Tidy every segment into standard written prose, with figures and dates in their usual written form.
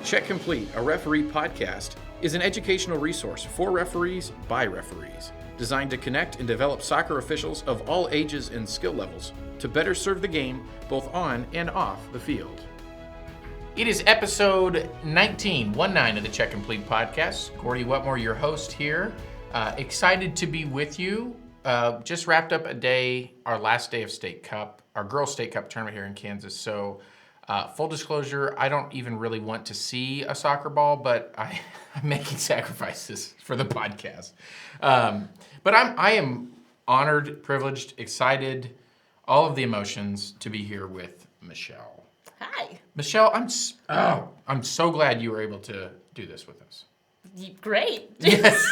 Check Complete, a referee podcast, is an educational resource for referees by referees, designed to connect and develop soccer officials of all ages and skill levels to better serve the game both on and off the field. It is episode 19 of the Check Complete podcast. Gordie Wetmore, your host here. Excited to be with you. Just wrapped up our last day of State Cup, our Girls State Cup tournament here in Kansas. So full disclosure, I don't even really want to see a soccer ball, but I'm making sacrifices for the podcast. But I am honored, privileged, excited, all of the emotions to be here with Michelle. Hi. Michelle, I'm so glad you were able to do this with us. Great. Yes.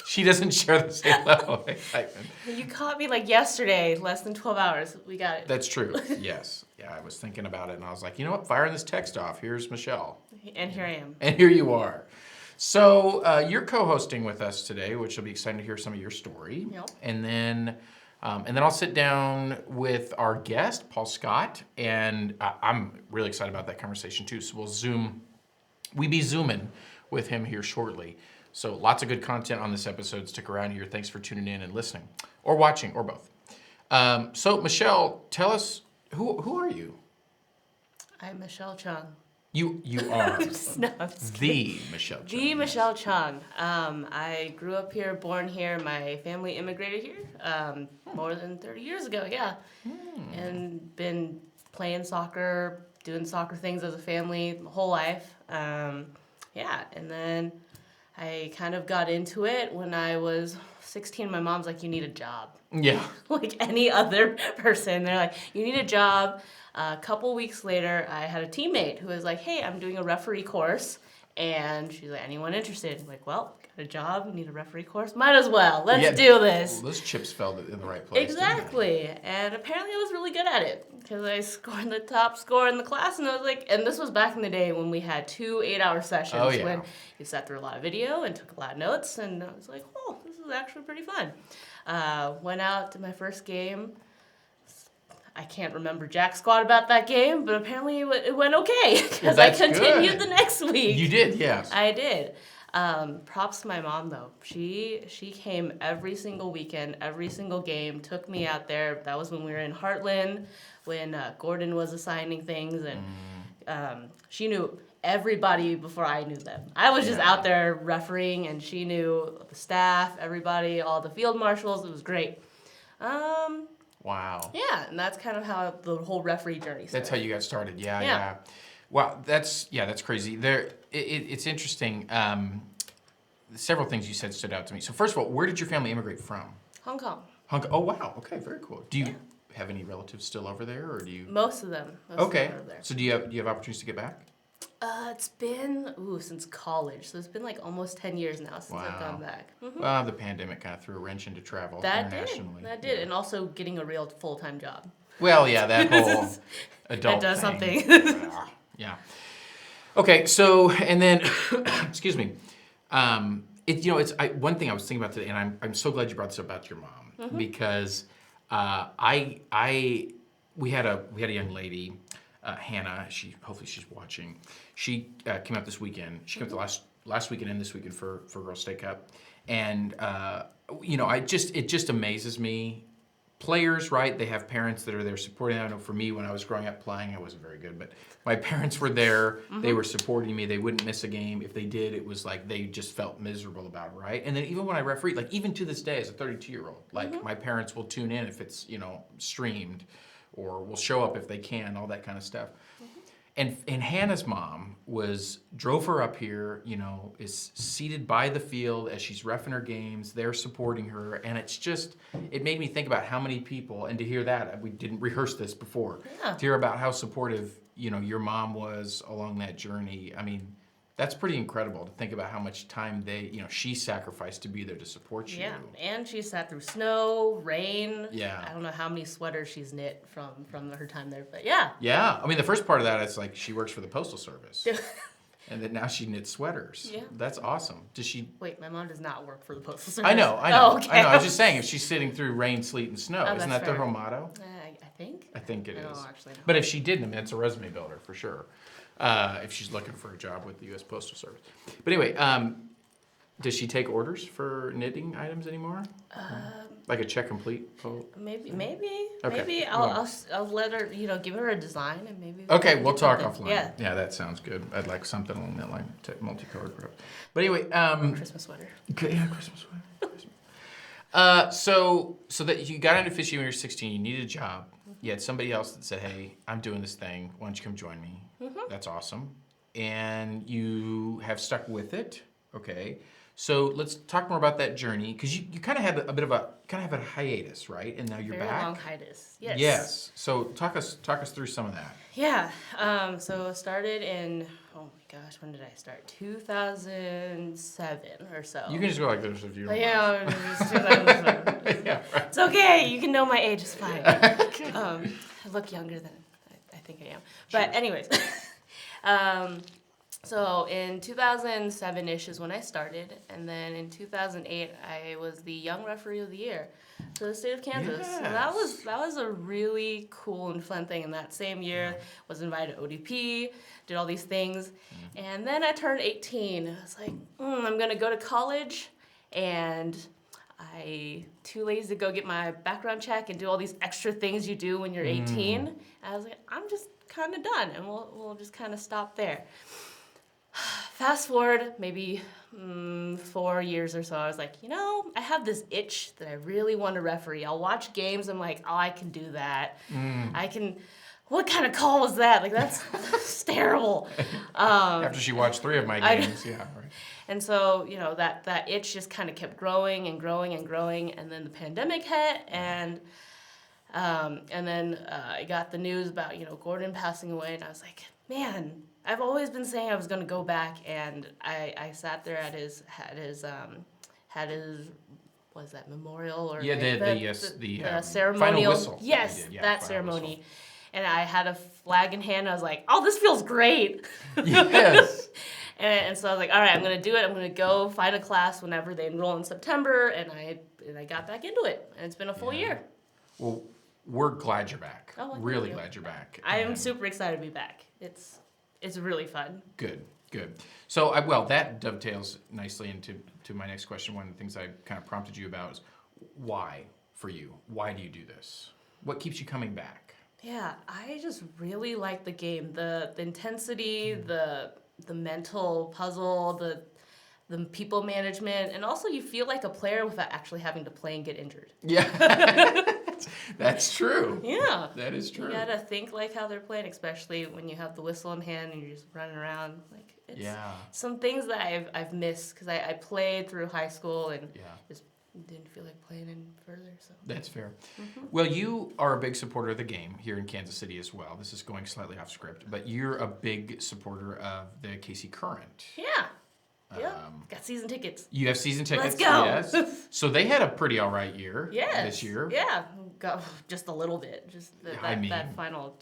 She doesn't share the same level of excitement. You caught me like yesterday, less than 12 hours. We got it. That's true. Yes. Yeah, I was thinking about it and I was like, you know what? Firing this text off. Here's Michelle. And here I am. And here you are. So you're co-hosting with us today, which will be exciting to hear some of your story. Yep. And then I'll sit down with our guest, Paul Scott, and I'm really excited about that conversation too. So we'll be zooming with him here shortly. So lots of good content on this episode. Stick around here. Thanks for tuning in and listening, or watching, or both. So Michelle, tell us, who are you? I'm Michelle Cheung. You are No, the Michelle Cheung. The Michelle Cheung. I grew up here, born here. My family immigrated here more than 30 years ago, yeah. And been playing soccer, doing soccer things as a family my whole life. Yeah, and then I kind of got into it when I was 16. My mom's like, you need a job. Yeah. Like any other person. They're like, you need a job. A couple weeks later, I had a teammate who was like, hey, I'm doing a referee course. And she's like, anyone interested? I'm like, well, got a job, need a referee course? Might as well. Let's do this. Well, those chips fell in the right place. Exactly. And apparently I was really good at it because I scored the top score in the class. And I was like, and this was back in the day when we had 2 8-hour sessions. Oh, yeah. When you sat through a lot of video and took a lot of notes. And I was like, oh, this is actually pretty fun. Went out to my first game. I can't remember jack squat about that game, but apparently it went okay because I continued the next week. You did, yes. I did. Props to my mom though. She came every single weekend, every single game, took me out there. That was when we were in Heartland, when Gordon was assigning things, and she knew everybody before I knew them. I was just out there refereeing, and she knew the staff, everybody, all the field marshals. It was great. Wow. Yeah, and that's kind of how the whole referee journey started. That's how you got started. Yeah. Wow, that's crazy. It's interesting. Several things you said stood out to me. So first of all, where did your family immigrate from? Hong Kong. Oh, wow. Okay, very cool. Do you have any relatives still over there, or do you? Most of them. Okay. Of them are there. So do you have opportunities to get back? It's been since college, so it's been like almost 10 years now since I've gone back. Mm-hmm. Well, the pandemic kind of threw a wrench into travel internationally. That did, and also getting a real full-time job. Well, yeah, that whole adult That does thing. something. Yeah. Okay, so and then, excuse me, it's one thing I was thinking about today, and I'm so glad you brought this up about your mom because we had a young lady. Hannah, hopefully she's watching. She came out this weekend. She came out the last weekend and this weekend for Girls State Cup, and it just amazes me. Players, right? They have parents that are there supporting them. I know for me, when I was growing up playing, I wasn't very good, but my parents were there. They were supporting me. They wouldn't miss a game. If they did, it was like they just felt miserable about it, right? And then even when I referee, like even to this day as a 32-year-old, like my parents will tune in if it's streamed, or will show up if they can, all that kind of stuff. And Hannah's mom drove her up here, is seated by the field as she's reffing her games. They're supporting her. And it made me think about how many people, and to hear that, we didn't rehearse this before, to hear about how supportive, your mom was along that journey. I mean, that's pretty incredible to think about how much time she sacrificed to be there to support you. Yeah, and she sat through snow, rain. Yeah. I don't know how many sweaters she's knit from her time there, but yeah. Yeah, I mean, the first part of that is like she works for the Postal Service. And then now she knits sweaters. Yeah. That's awesome. Does she? Wait, my mom does not work for the Postal Service. I know. Oh, okay. I know. I was just saying, if she's sitting through rain, sleet, and snow, isn't that fair. their whole motto? I think. I think it I is. don't actually know. But if she didn't, I mean, it's a resume builder for sure. If she's looking for a job with the U.S. Postal Service. But anyway, does she take orders for knitting items anymore? Like a check complete? Maybe. Okay. I'll let her, give her a design and maybe. Okay, can we'll get talk something. offline. Yeah, that sounds good. I'd like something along that line, multicolored perhaps. But anyway, Christmas sweater. okay, yeah, Christmas sweater. So that you got into fishing when you were 16, you needed a job. You had somebody else that said, "Hey, I'm doing this thing. Why don't you come join me?" That's awesome, and you have stuck with it. Okay, so let's talk more about that journey because you kind of had a bit of a hiatus, right? And now you're Very back. long hiatus. Yes. Yes. So talk us through some of that. Yeah. So it started in, oh my gosh, when did I start? 2007 or so. You can just go like this if you don't. Yeah, it was 2007. Yeah, right. It's okay. You can know my age. It's fine. I look younger than I think I am. But anyways, so in 2007-ish is when I started, and then in 2008 I was the Young Referee of the Year for the state of Kansas. So that was a really cool and fun thing. And that same year was invited to ODP, did all these things, and then I turned 18. I was like, I'm gonna go to college, and I too lazy to go get my background check and do all these extra things you do when you're 18. And I was like, I'm just kind of done, and we'll just kind of stop there. Fast forward maybe 4 years or so, I was like, I have this itch that I really want to referee. I'll watch games, I'm like, oh, I can do that. What kind of call was that? Like, that's terrible. After she watched 3 of my games, yeah, right. And so, that itch just kind of kept growing and growing and growing, and then the pandemic hit, and then I got the news about, Gordon passing away, and I was like, man, I've always been saying I was going to go back, and I sat there at his was that memorial or the ceremonial final whistle. Yes, Did, yeah, that final ceremony. whistle. And I had a flag in hand. I was like, oh, this feels great. Yes. And so I was like, all right, I'm going to do it. I'm going to go find a class whenever they enroll in September. And I got back into it. And it's been a full year. Well, we're glad you're back. Oh, really glad you're back. I am super excited to be back. It's really fun. Good. So, that dovetails nicely into my next question. One of the things I kind of prompted you about is why for you? Why do you do this? What keeps you coming back? Yeah, I just really like the game. The intensity, the mental puzzle, the people management, and also you feel like a player without actually having to play and get injured. Yeah. That's true. Yeah. That is true. You gotta think like how they're playing, especially when you have the whistle in hand and you're just running around. Like, it's some things that I've missed because I played through high school and just didn't feel like playing any further. So that's fair. Well, you are a big supporter of the game here in Kansas City as well. This is going slightly off script, but you're a big supporter of the KC Current. Yeah. Yep. Got season tickets. You have season tickets? Let's go. Yes. So they had a pretty all right year this year. Yeah. Got just a little bit. Just that final,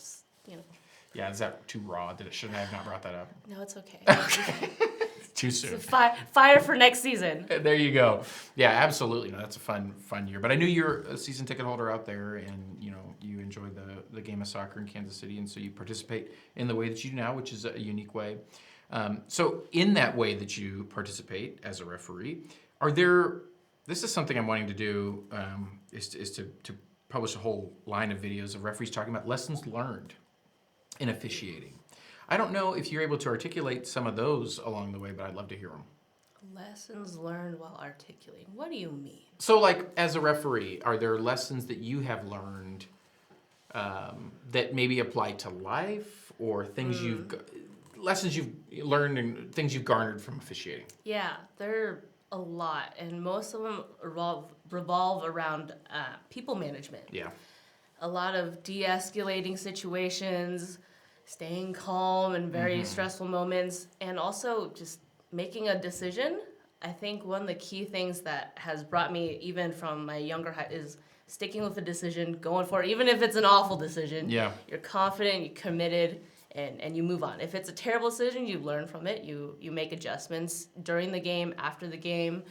Yeah, is that too raw? Should I have not brought that up? No, it's okay. Okay. Too soon. Fire for next season. There you go. Yeah, absolutely. No, that's a fun year. But I knew you're a season ticket holder out there, and you enjoy the game of soccer in Kansas City, and so you participate in the way that you do now, which is a unique way. So in that way that you participate as a referee, this is something I'm wanting to do, is to publish a whole line of videos of referees talking about lessons learned in officiating. I don't know if you're able to articulate some of those along the way, but I'd love to hear them. Lessons learned while articulating. What do you mean? So, like, as a referee, are there lessons that you have learned that maybe apply to life, or things lessons you've learned and things you've garnered from officiating? Yeah, there are a lot, and most of them revolve around people management. Yeah. A lot of de-escalating situations, staying calm in very stressful moments, and also just making a decision. I think one of the key things that has brought me, even from my younger height, is sticking with a decision, going for it, even if it's an awful decision. Yeah. You're confident, you're committed, and you move on. If it's a terrible decision, you learn from it. You make adjustments during the game, after the game,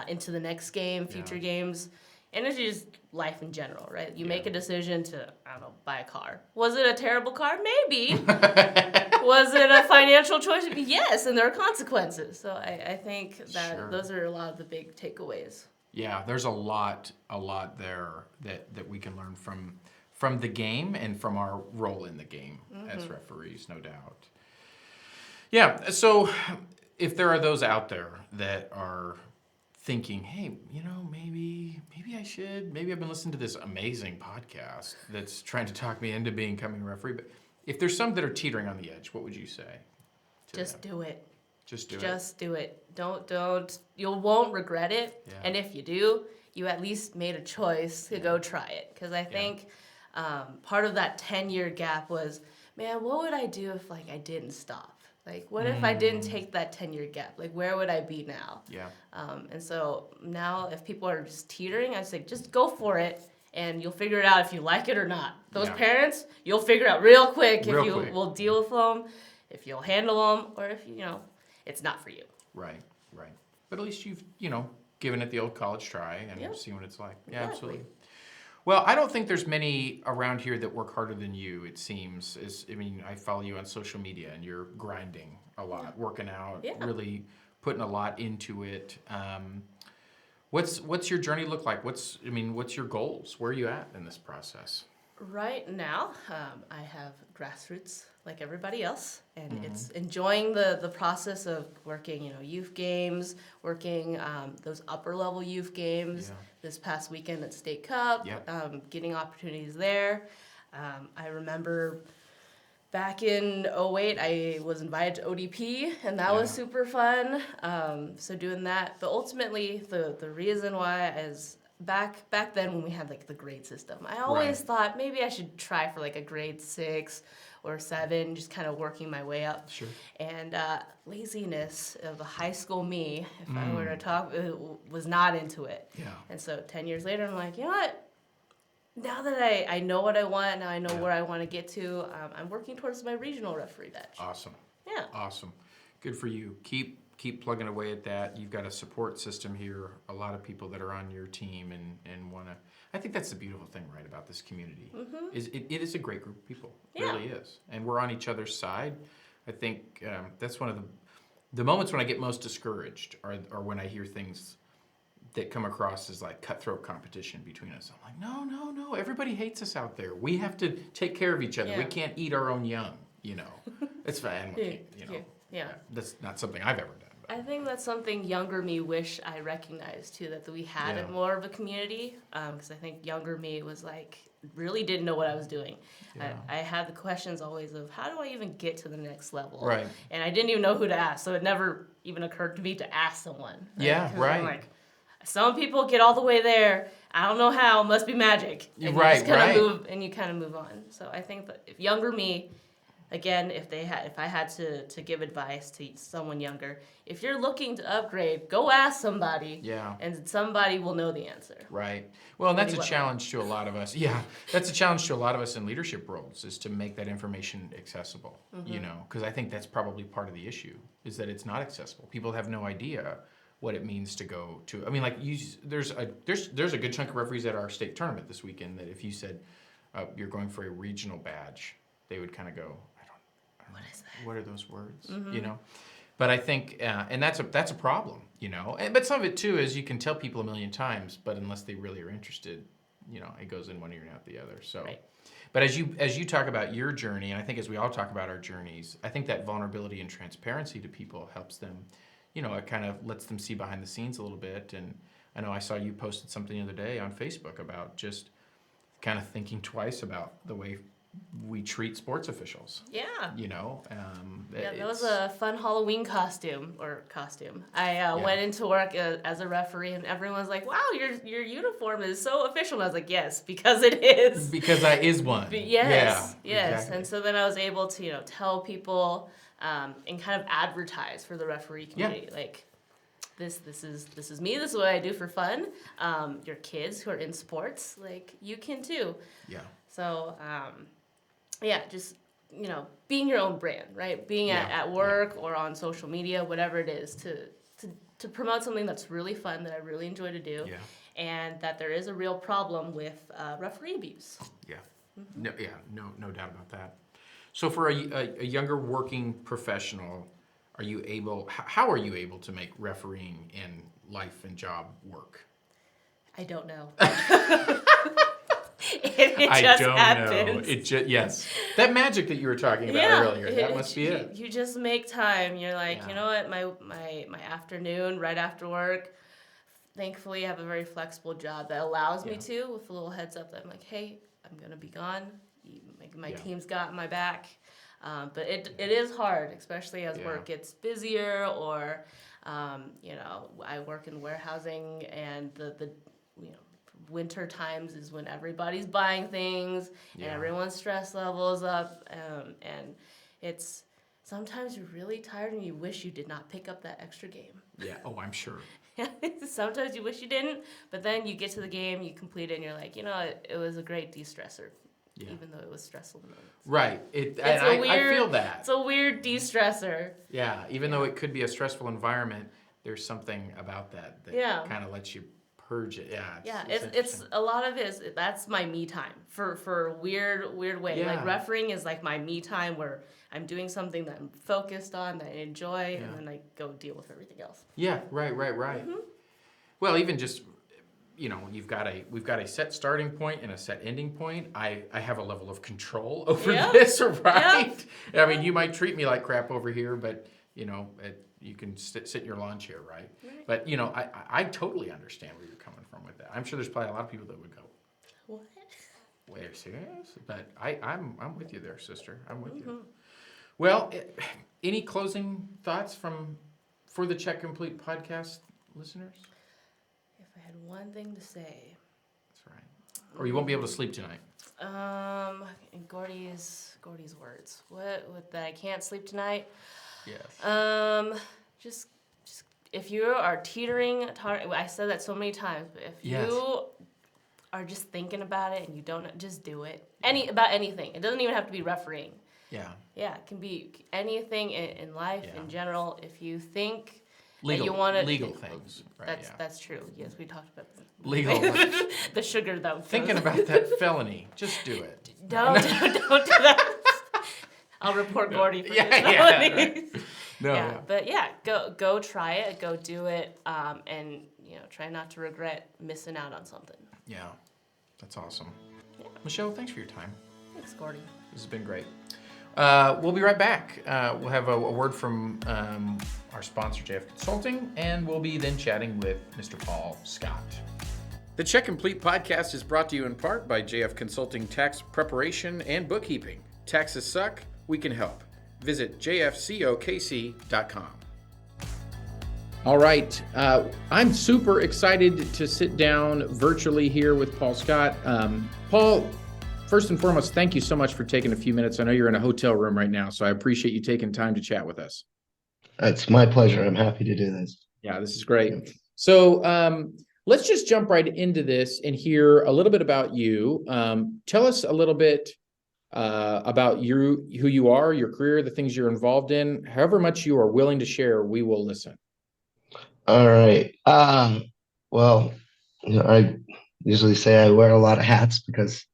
into the next game, future games. And it's just life in general, right? You Yeah. make a decision to, I don't know, buy a car. Was it a terrible car? Maybe. Was it a financial choice? Yes, and there are consequences. So I think that Sure. those are a lot of the big takeaways. Yeah, there's a lot there that we can learn from the game and from our role in the game as referees, no doubt. Yeah, so if there are those out there that are thinking, hey, maybe I've been listening to this amazing podcast that's trying to talk me into becoming a referee, but if there's some that are teetering on the edge, what would you say to Just them? do it. Just do it. Just do it. Don't. You won't regret it. Yeah. And if you do, you at least made a choice to go try it. Because I think part of that 10-year gap was, man, what would I do if I didn't stop? What if I didn't take that 10-year gap? Where would I be now? Yeah. And so now, if people are just teetering, I say just go for it, and you'll figure it out if you like it or not. Those parents, you'll figure out real quick if you will deal with them, if you'll handle them, or if it's not for you. Right. But at least you've, given it the old college try and seen what it's like. Yeah, Exactly. absolutely. Well, I don't think there's many around here that work harder than you, it seems. I follow you on social media, and you're grinding a lot, working out, really putting a lot into it. What's your journey look like? What's your goals? Where are you at in this process? Right now, I have grassroots like everybody else, and it's enjoying the process of working, youth games, working those upper level youth games. Yeah. This past weekend at State Cup, getting opportunities there. I remember back in 2008, I was invited to ODP, and that was super fun. So doing that, but ultimately, the reason why is back then when we had the grade system, I always thought maybe I should try for a grade 6 or 7, just kind of working my way up. Sure. And laziness of the high school me, if I were to talk, was not into it. Yeah. And so 10 years later, I'm like, you know what? Now that I know what I want, now I know where I want to get to, I'm working towards my regional referee badge. Awesome. Yeah. Awesome. Good for you. Keep plugging away at that. You've got a support system here, a lot of people that are on your team and want to. I think that's the beautiful thing, right, about this community. Is it is a great group of people. It really is. And we're on each other's side. I think that's one of the moments when I get most discouraged are when I hear things that come across as cutthroat competition between us. I'm like, no, everybody hates us out there. We have to take care of each other. Yeah. We can't eat our own young, It's fine. Yeah. That's not something I've ever done. I think that's something younger me wish I recognized too, that we had more of a community. Because I think younger me was really didn't know what I was doing. Yeah. I had the questions always of how do I even get to the next level? Right. And I didn't even know who to ask, so it never even occurred to me to ask someone. Right? Yeah, 'Cause right. I'm like, some people get all the way there. I don't know how. Must be magic. And you just kind of move on. So I think that if younger me, again, if I had to give advice to someone younger, if you're looking to upgrade, go ask somebody. Yeah. And somebody will know the answer. Right. Well, and that's a challenge to a lot of us. Yeah, that's a challenge to a lot of us in leadership roles, is to make that information accessible. Because I think that's probably part of the issue, is that it's not accessible. People have no idea what it means to go to. There's a good chunk of referees at our state tournament this weekend that if you said you're going for a regional badge, they would kind of go, I don't What is that? What are those words? But I think, and that's a problem, but some of it too is you can tell people a million times, but unless they really are interested, it goes in one ear and out the other. So, Right. But as you talk about your journey, and I think as we all talk about our journeys, I think that vulnerability and transparency to people helps them, it kind of lets them see behind the scenes a little bit. And I know I saw you posted something the other day on Facebook about just kind of thinking twice about the way we treat sports officials. Yeah. That was a fun Halloween costume. I went into work as a referee, and everyone's like, "Wow, your uniform is so official." And I was like, "Yes, because it is." Because I is one. Yes. Exactly. And so then I was able to tell people and kind of advertise for the referee community, This is me. This is what I do for fun. Your kids who are in sports, you can too. Yeah. So, just, being your own brand, right? Being at work or on social media, whatever it is, to to promote something that's really fun that I really enjoy to do, and that there is a real problem with referee abuse. Yeah. No doubt about that. So for a younger working professional, how are you able to make refereeing in life and job work? I don't know. It just happens. Yes. That magic that you were talking about earlier, that must be it. You just make time. You're like, you know what, my afternoon right after work, thankfully I have a very flexible job that allows me to, with a little heads up that I'm like, hey, I'm going to be gone. My team's got my back. But it is hard, especially as work gets busier, or, I work in warehousing, and the winter times is when everybody's buying things and everyone's stress levels up, and it's sometimes you're really tired and you wish you did not pick up that extra game. Yeah. Oh, I'm sure. Sometimes you wish you didn't, but then you get to the game, you complete it, and you're like, it was a great de-stressor. Yeah. Even though it was stressful moments. Right. I feel that. It's a weird de-stressor. Yeah. Even though it could be a stressful environment, there's something about that kind of lets you purge it. Yeah. It's a lot of it is, that's my me time for a weird way. Yeah. Like refereeing is like my me time, where I'm doing something that I'm focused on, that I enjoy, and then I go deal with everything else. Yeah. Right. Mm-hmm. Well, even just, we've got a set starting point and a set ending point. I have a level of control over this, right? Yeah. I mean, you might treat me like crap over here, but you can sit in your lawn chair, right? But I totally understand where you're coming from with that. I'm sure there's probably a lot of people that would go, "What? Wait, serious?" But I'm with you there, sister. I'm with you. Well, any closing thoughts for the Check Complete podcast listeners? If I had one thing to say. That's right. Or you won't be able to sleep tonight. In Gordie's words. What that I can't sleep tonight? Yes. Just if you are teetering, I said that so many times, but if you are just thinking about it and you don't, just do it. About anything. It doesn't even have to be refereeing. Yeah. Yeah, it can be anything in life in general. If you think legal, that you want to legal things, right? That's true. Yes, we talked about legal. The sugar though. Thinking about that felony, just do it. Don't do that. I'll report Gordie for felonies. Right. But go try it, go do it, and try not to regret missing out on something. Yeah, that's awesome. Yeah. Michelle, thanks for your time. Thanks, Gordie. This has been great. We'll be right back. We'll have a word from our sponsor, JF Consulting, and we'll be then chatting with Mr. Paul Scott. The Check Complete podcast is brought to you in part by JF Consulting Tax Preparation and Bookkeeping. Taxes suck? We can help. Visit jfcokc.com. All right. I'm super excited to sit down virtually here with Paul Scott. Paul, first and foremost, thank you so much for taking a few minutes. I know you're in a hotel room right now, so I appreciate you taking time to chat with us. It's my pleasure. I'm happy to do this. Yeah, this is great. So let's just jump right into this and hear a little bit about you. Tell us a little bit about you, who you are, your career, the things you're involved in. However much you are willing to share, we will listen. All right. Well, I usually say I wear a lot of hats because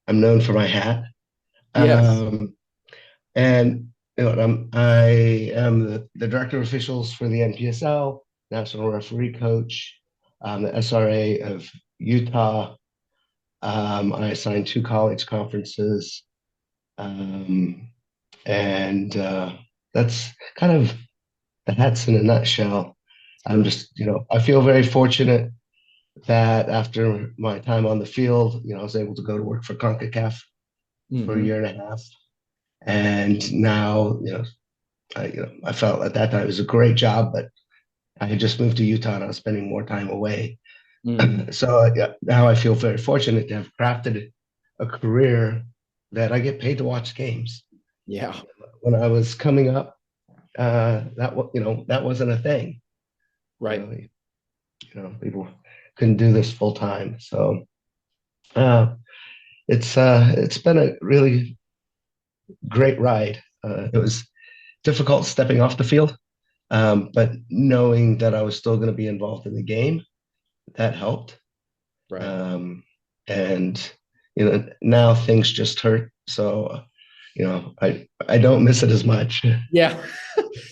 I'm known for my hat. Yes. And I am the director of officials for the NPSL, National Referee Coach, the SRA of Utah. I assign 2 college conferences. And that's kind of the hats in a nutshell. I'm just, I feel very fortunate that after my time on the field, I was able to go to work for CONCACAF for a year and a half. And now, I felt at that time it was a great job, but I had just moved to Utah and I was spending more time away. So now I feel very fortunate to have crafted a career that I get paid to watch games. Yeah. When I was coming up, that wasn't a thing. Right. People couldn't do this full time. So it's been a really great ride. It was difficult stepping off the field But knowing that I was still going to be involved in the game, that helped. Right. Um, and now things just hurt. So, I don't miss it as much. Yeah.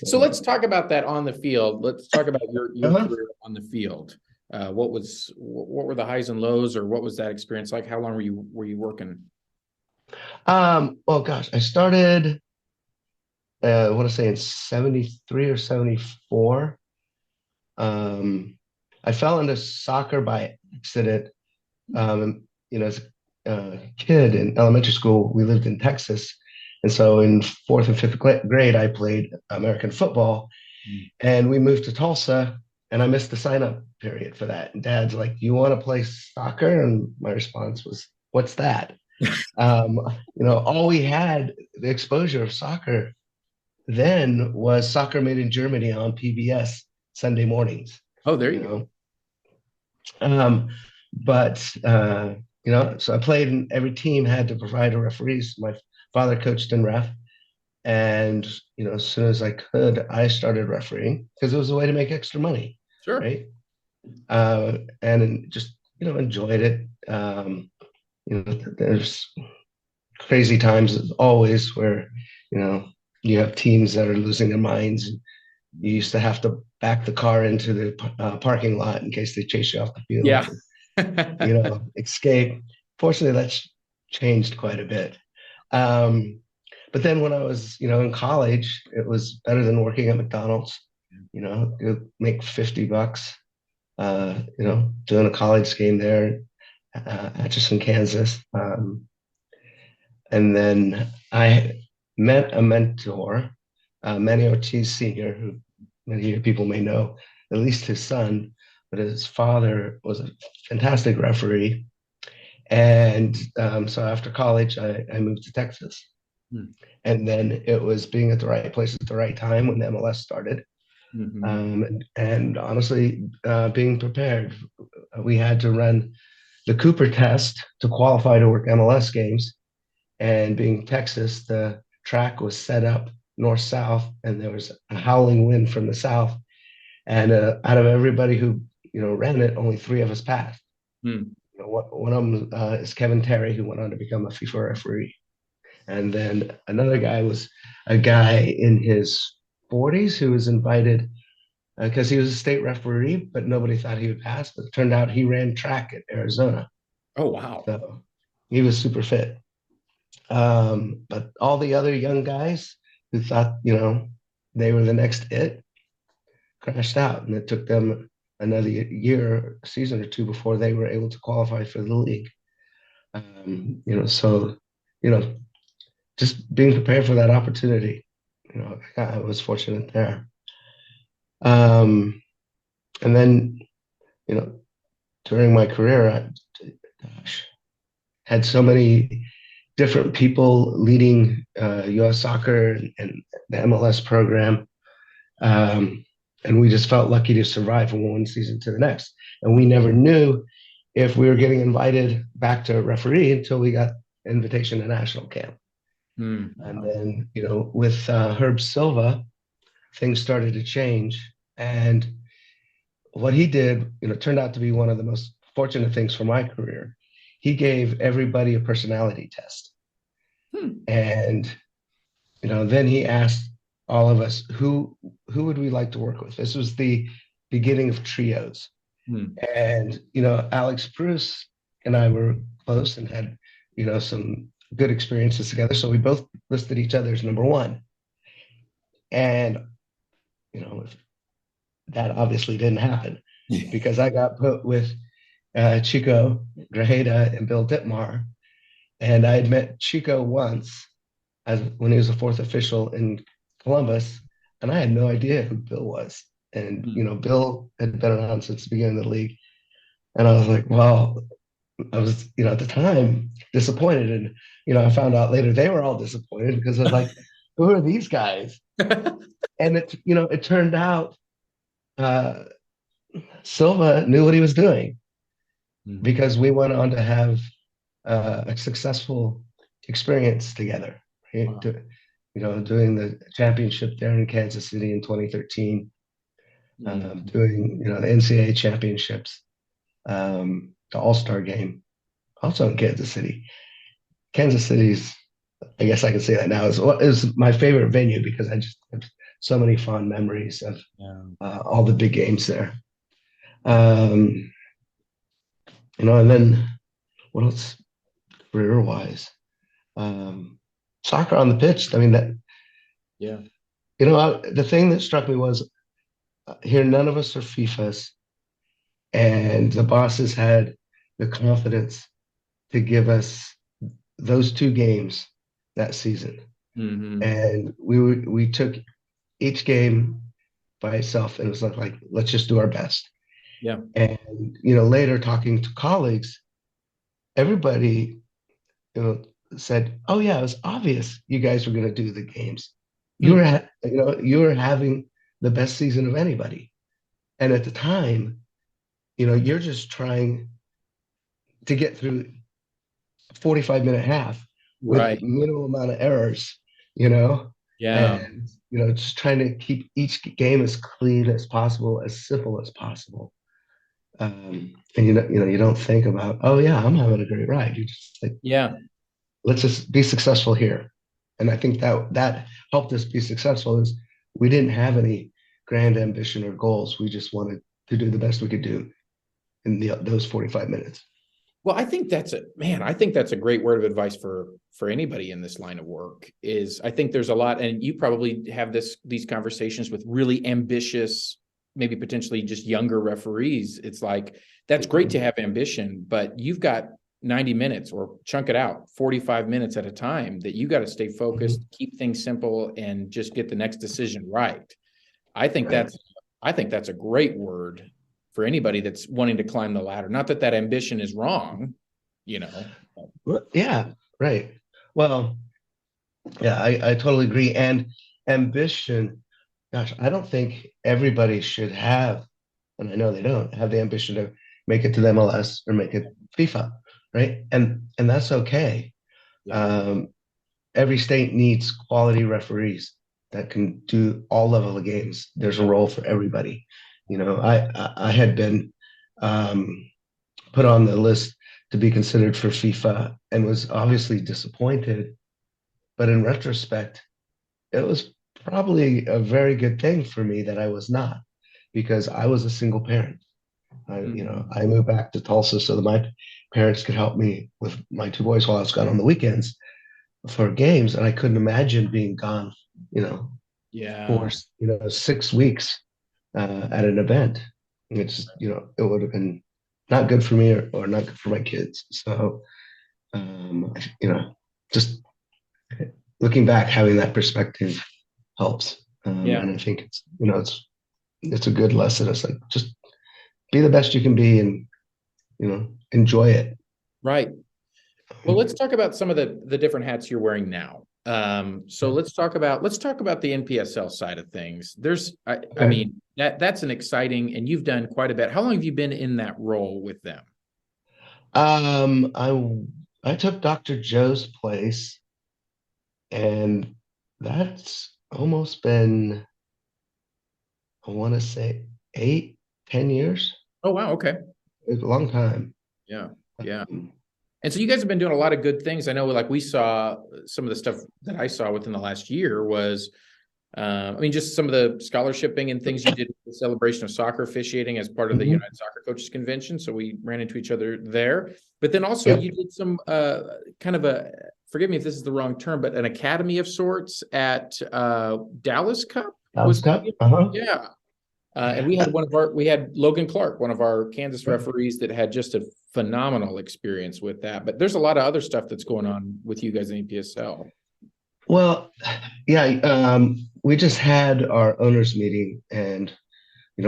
So let's talk about that on the field. Let's talk about your Uh-huh. career on the field. What were the highs and lows, or what was that experience like? How long were you working? Well, gosh, I started, I want to say in 73 or 74. Um, I fell into soccer by accident. As a kid in elementary school, we lived in Texas. And so in fourth and fifth grade, I played American football, Mm. and we moved to Tulsa, and I missed the sign up period for that. And dad's like, "You want to play soccer?" And my response was, "What's that?" Um, all we had the exposure of soccer then was Soccer Made in Germany on PBS Sunday mornings, Oh, there you you go. know. Um, but so I played, and every team had to provide a referee. So my father coached and ref, and as soon as I could, I started refereeing because it was a way to make extra money, Sure. right? And just enjoyed it. There's crazy times as always where you know you have teams that are losing their minds. You used to have to back the car into the parking lot in case they chase you off the field, Yeah. escape. Fortunately, that's changed quite a bit. Um, but then when I was, in college, it was better than working at McDonald's. You make $50, doing a college game there, Atchison, Kansas. And then I met a mentor, Manny Ortiz Sr., who many people may know, at least his son, but his father was a fantastic referee. And so after college, I moved to Texas. Hmm. And then it was being at the right place at the right time when the MLS started. Mhm. And honestly, being prepared. We had to run the Cooper test to qualify to work MLS games. And being Texas, the track was set up north south, and there was a howling wind from the south. And out of everybody who ran it, only three of us passed. Hmm. One of them is Kevin Terry, who went on to become a FIFA referee. And then another guy was a guy in his 40s who was invited because he was a state referee, but nobody thought he would pass. But it turned out he ran track at Arizona. Oh, wow. So he was super fit. But all the other young guys who thought, they were the next it crashed out. And it took them another year, a season or two before they were able to qualify for the league. So, you know, just being prepared for that opportunity. I was fortunate there. Um, and then, you know, during my career, gosh, had so many different people leading U.S. soccer and the MLS program. And we just felt lucky to survive from one season to the next. And we never knew if we were getting invited back to referee until we got invitation to national camp. Hmm. And then, with Herb Silva, things started to change. And what he did, turned out to be one of the most fortunate things for my career. He gave everybody a personality test. Hmm. And, then he asked all of us, who would we like to work with? This was the beginning of trios. Hmm. And, Alex Bruce and I were close and had, some good experiences together. So we both listed each other as number one. And, that obviously didn't happen because I got put with Chico Grajeda and Bill Ditmar. And I had met Chico once when he was a fourth official in Columbus, and I had no idea who Bill was. And, Hmm. Bill had been around since the beginning of the league. And I was like, well, I was, at the time disappointed. And, I found out later they were all disappointed because I was like, who are these guys? And it turned out uh, Silva knew what he was doing Mhm. because we went on to have a successful experience together. Right? Wow. doing the championship there in Kansas City in 2013, doing, the NCAA championships, the All-Star game, also in Kansas City. Kansas City's, I guess I can say that now, is my favorite venue because I just have so many fond memories of all the big games there. And then what else career-wise? Soccer on the pitch. I mean, Yeah. the thing that struck me was here, none of us are FIFAs, and the bosses had the confidence to give us those two games that season. And we took each game by itself, and it was like, let's just do our best. Yeah. And later talking to colleagues, everybody said, "Oh yeah, it was obvious you guys were going to do the games. You were having the best season of anybody, and at the time, you're just trying to get through a 45-minute half with minimal amount of errors, Yeah. and just trying to keep each game as clean as possible, as simple as possible." And you don't think about, oh yeah, I'm having a great ride. You just like, Yeah. let's just be successful here. And I think that helped us be successful is we didn't have any grand ambition or goals. We just wanted to do the best we could do in those 45 minutes. Well, I think that's a great word of advice for anybody in this line of work. Is I think there's a lot, and you probably have these conversations with really ambitious, maybe potentially just younger referees. It's like, that's great to have ambition, but you've got 90 minutes, or chunk it out 45 minutes at a time, that you got to stay focused, keep things simple, and just get the next decision right. I think that's a great word for anybody that's wanting to climb the ladder. Not that ambition is wrong, Yeah, right. Well, yeah, I totally agree. And ambition, gosh, I don't think everybody should have, and I know they don't have the ambition to make it to the MLS or make it FIFA, right? And that's okay. Yeah. Every state needs quality referees that can do all level of games. There's a role for everybody. I had been put on the list to be considered for FIFA and was obviously disappointed. But in retrospect, it was probably a very good thing for me that I was not, because I was a single parent. I moved back to Tulsa so that my parents could help me with my two boys while I was gone on the weekends for games, and I couldn't imagine being gone, for 6 weeks at an event. It's it would have been not good for me or not good for my kids. So just looking back, having that perspective helps. And I think it's a good lesson. It's like, just be the best you can be and enjoy it. Right. Well, let's talk about some of the different hats you're wearing now. So let's talk about the NPSL side of things. I mean, that's an exciting, and you've done quite a bit. How long have you been in that role with them? I took Dr. Joe's place, and that's almost been, I want to say 8-10 years. Oh, wow. Okay. It's a long time. Yeah. Yeah. And so you guys have been doing a lot of good things. I know, like, we saw some of the stuff that I saw within the last year was, just some of the scholarshiping and things you did with the celebration of soccer officiating as part of the United Soccer Coaches Convention. So we ran into each other there. But then also you did some kind of forgive me if this is the wrong term, but an academy of sorts at Dallas Cup. Dallas Cup? Yeah. And we had Logan Clark, one of our Kansas referees, that had just a phenomenal experience with that. But there's a lot of other stuff that's going on with you guys in EPSL. Well, yeah, we just had our owners meeting, and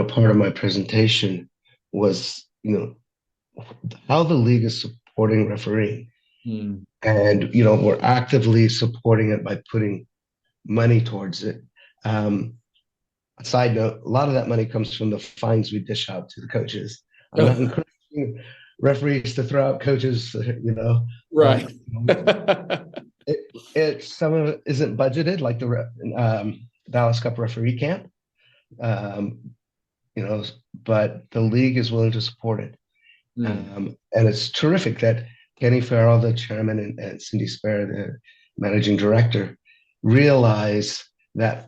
part of my presentation was how the league is supporting refereeing, and we're actively supporting it by putting money towards it. Side note, a lot of that money comes from the fines we dish out to the coaches. I'm not encouraging referees to throw out coaches, Right. some of it isn't budgeted, like the Dallas Cup referee camp. Um, you know, but the league is willing to support it. And it's terrific that Kenny Farrell, the chairman, and Cindy Spare, the managing director, realize that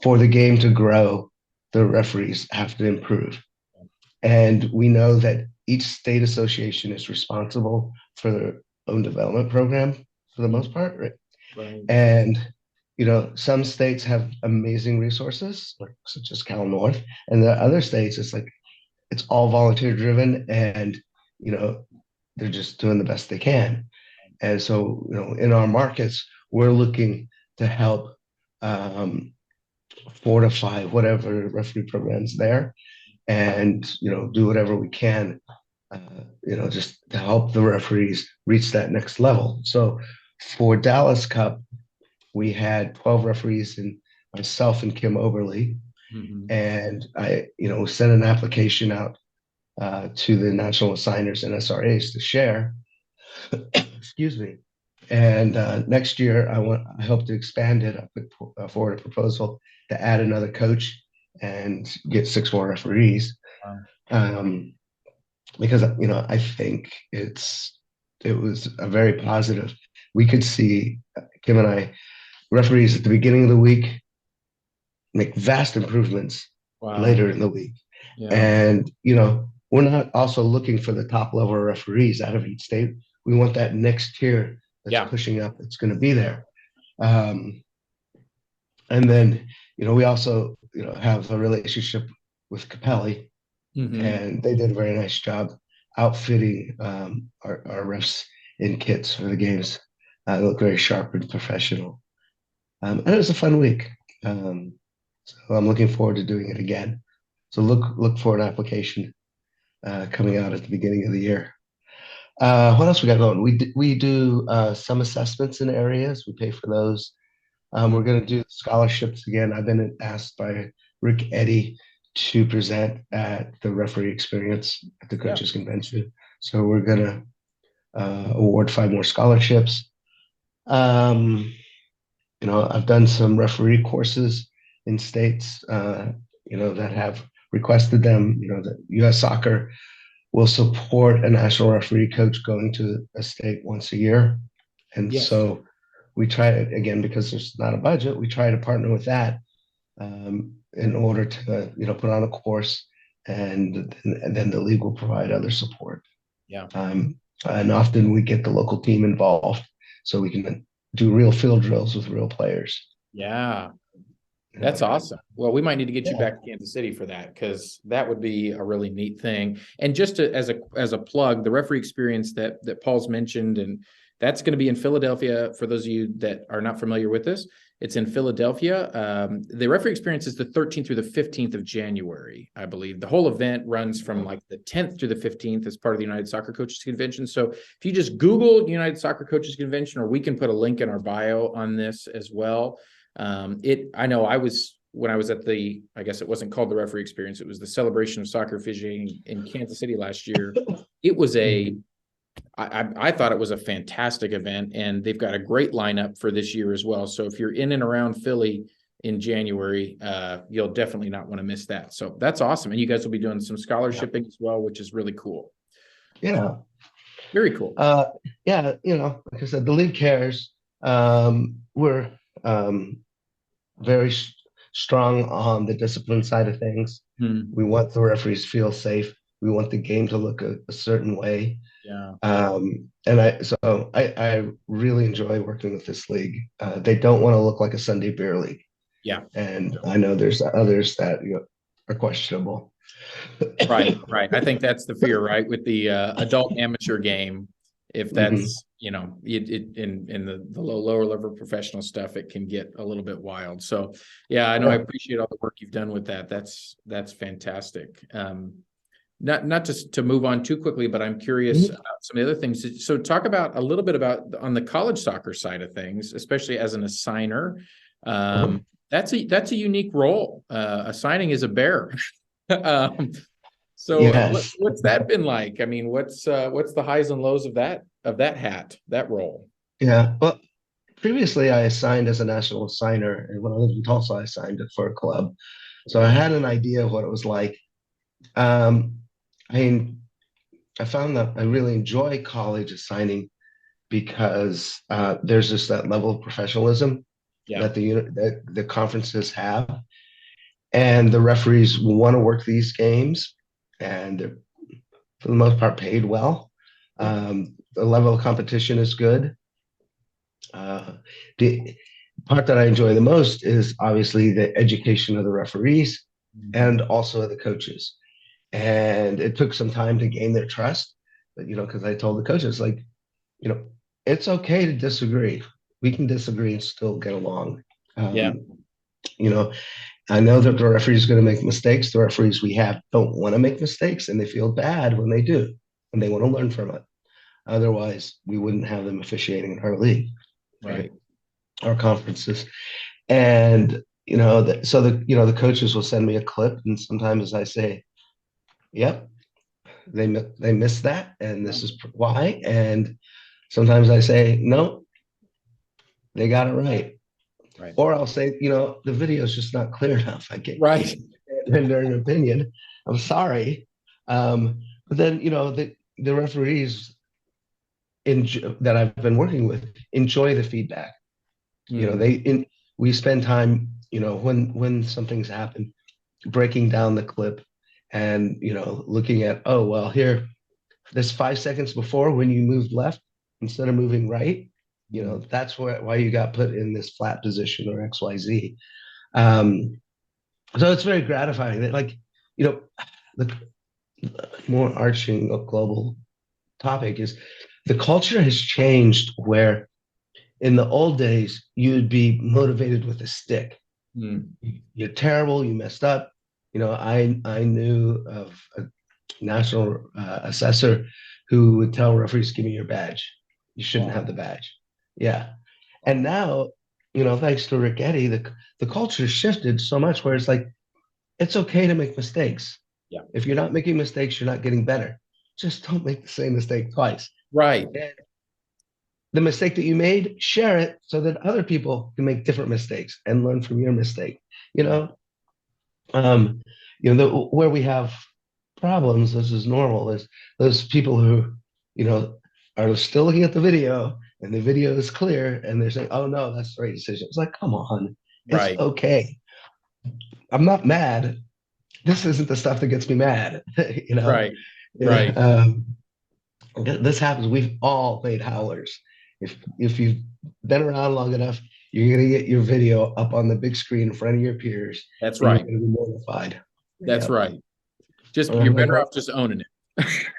for the game to grow, the referees have to improve. And we know that each state association is responsible for their own development program for the most part, right? Right. And you know, some states have amazing resources, like such as Cal North, and the other states, it's like it's all volunteer driven, and you know, they're just doing the best they can. And so, you know, in our markets, we're looking to help fortify whatever referee programs there, and you know, do whatever we can, you know, just to help the referees reach that next level. So, for Dallas Cup, we had 12 referees and myself and Kim Oberly, and I, you know, sent an application out to the national assignors and SRAs to share. Excuse me. And next year, I hope to expand it. I put forward a proposal to add another coach and get 6 more referees. Because you know, I think it was a very positive. We could see Kim and I, referees at the beginning of the week, make vast improvements later in the week. Yeah. And you know, we're not also looking for the top level referees out of each state. We want that next tier that's pushing up, that's going to be there. And then, you know, we also, you know, have a relationship with Capelli, and they did a very nice job outfitting our refs in kits for the games. They look very sharp and professional. And it was a fun week. So I'm looking forward to doing it again. So look for an application coming out at the beginning of the year. What else we got going? We do some assessments in areas. We pay for those. We're going to do scholarships again. I've been asked by Rick Eddy to present at the referee experience at the coaches convention. So we're going to award 5 more scholarships. You know, I've done some referee courses in states, you know, that have requested them. You know, that U.S. Soccer will support a national referee coach going to a state once a year. And so we try it again, because there's not a budget. We try to partner with that in order to, you know, put on a course, and then the league will provide other support. And often we get the local team involved so we can do real field drills with real players. That's awesome. Well, we might need to get you back to Kansas City for that, because that would be a really neat thing. And just as a plug, the referee experience that Paul's mentioned, and that's going to be in Philadelphia. For those of you that are not familiar with this, it's in Philadelphia. The referee experience is the 13th through the 15th of January, I believe. The whole event runs from like the 10th through the 15th as part of the United Soccer Coaches Convention. So if you just Google United Soccer Coaches Convention, or we can put a link in our bio on this as well. I know when I was at I guess it wasn't called the referee experience, it was the celebration of soccer officiating in Kansas City last year. It was I thought it was a fantastic event, and they've got a great lineup for this year as well. So if you're in and around Philly in January, you'll definitely not want to miss that. So that's awesome. And you guys will be doing some scholarshiping as well, which is really cool. Yeah. Very cool. Yeah, you know, like I said, the league cares. We're very strong on the discipline side of things. We want the referees to feel safe. We want the game to look a certain way. And I really enjoy working with this league. They don't want to look like a Sunday beer league. And I know there's others that, you know, are questionable. Right. I think that's the fear, right? With the adult amateur game, if that's, you know, in the lower level professional stuff, it can get a little bit wild. So yeah, I know. I appreciate all the work you've done with that. That's fantastic. Not just to move on too quickly, but I'm curious about some of the other things. So talk about a little bit about on the college soccer side of things, especially as an assigner. That's a unique role. Assigning is a bear. So what's that been like? I mean, what's the highs and lows of that hat, that role? Yeah, well, previously I assigned as a national assigner, and when I lived in Tulsa, I assigned it for a club. So I Okay. had an idea of what it was like. Um, I mean, I found that I really enjoy college assigning because there's just that level of professionalism Yeah. that that the conferences have, and the referees want to work these games, and they're for the most part paid well. Yeah. The level of competition is good. The part that I enjoy the most is obviously the education of the referees Mhm. and also the coaches. And it took some time to gain their trust, but because I told the coaches, like, you know, it's okay to disagree. We can disagree and still get along. Yeah. You know, I know that the referee is going to make mistakes. The referees we have don't want to make mistakes, and they feel bad when they do, and they want to learn from it. Otherwise, we wouldn't have them officiating in our league, Right. our conferences. And the coaches will send me a clip, and sometimes I say, "Yep, they missed that, and this is why." And sometimes I say, "No, they got it right." Right. Or I'll say, the video is just not clear enough. I get Right. render an opinion. I'm sorry. But then, the referees that I've been working with enjoy the feedback. Mm. We spend time, when something's happened, breaking down the clip and, looking at, oh, well, here, this 5 seconds before when you moved left instead of moving right, Mm. that's why you got put in this flat position or XYZ. So it's very gratifying that, like, the more arching global topic is the culture has changed where in the old days you'd be motivated with a stick. Mm. You're terrible, you messed up. I knew of a national assessor who would tell referees, give me your badge. You shouldn't Wow. have the badge. Yeah. And now, thanks to Rick Eddy, the culture shifted so much where it's like, it's okay to make mistakes. Yeah. If you're not making mistakes, you're not getting better. Just don't make the same mistake twice. Right. And the mistake that you made, share it so that other people can make different mistakes and learn from your mistake. You know, um, where we have problems, this is normal. Is those people who, are still looking at the video and the video is clear and they're saying, "Oh no, that's the right decision." It's like, come on, it's Right. okay. I'm not mad. This isn't the stuff that gets me mad. Right. Yeah. Right. This happens. We've all made howlers. If you've been around long enough, you're gonna get your video up on the big screen in front of your peers, That's and you're right. gonna be mortified. That's Yeah. right. Just you're better off just owning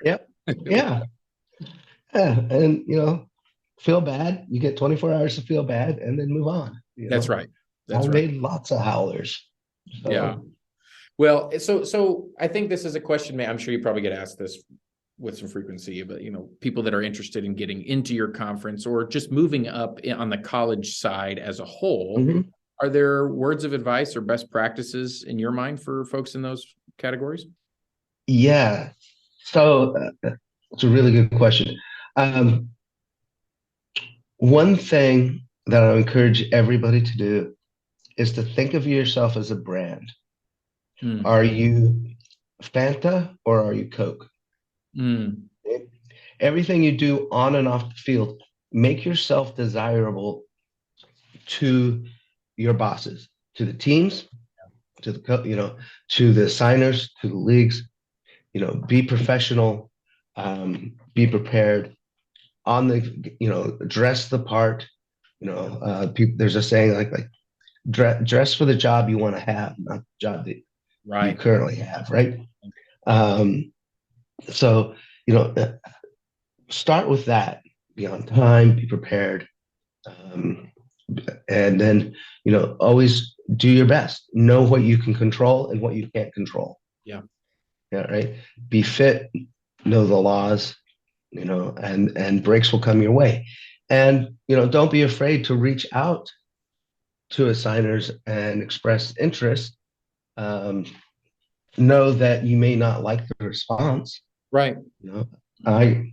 Yep. it. Yeah. Yeah. And feel bad. You get 24 hours to feel bad, and then move on. That's right. I That's right. made lots of howlers. So, Yeah. Well, so I think this is a question, man. I'm sure you probably get asked this with some frequency, but people that are interested in getting into your conference or just moving up on the college side as a whole, mhm. are there words of advice or best practices in your mind for folks in those categories? Yeah. So it's a really good question. Um, One thing that I encourage everybody to do is to think of yourself as a brand. Mm. Are you Fanta or are you Coke? Mm. Everything you do on and off the field, make yourself desirable to your bosses, to the teams, to to the signers, to the leagues. Be professional, be prepared on dress the part. There's a saying like dress for the job you want to have, not the job that you Right. currently have, right? Um, so, you know, uh, start with that. Be on time, be prepared, um, and then always do your best. Know what you can control and what you can't control. Yeah. Yeah, right. Be fit. Know the laws. And breaks will come your way. And don't be afraid to reach out to assigners and express interest. Um, know that you may not like the response. Right. I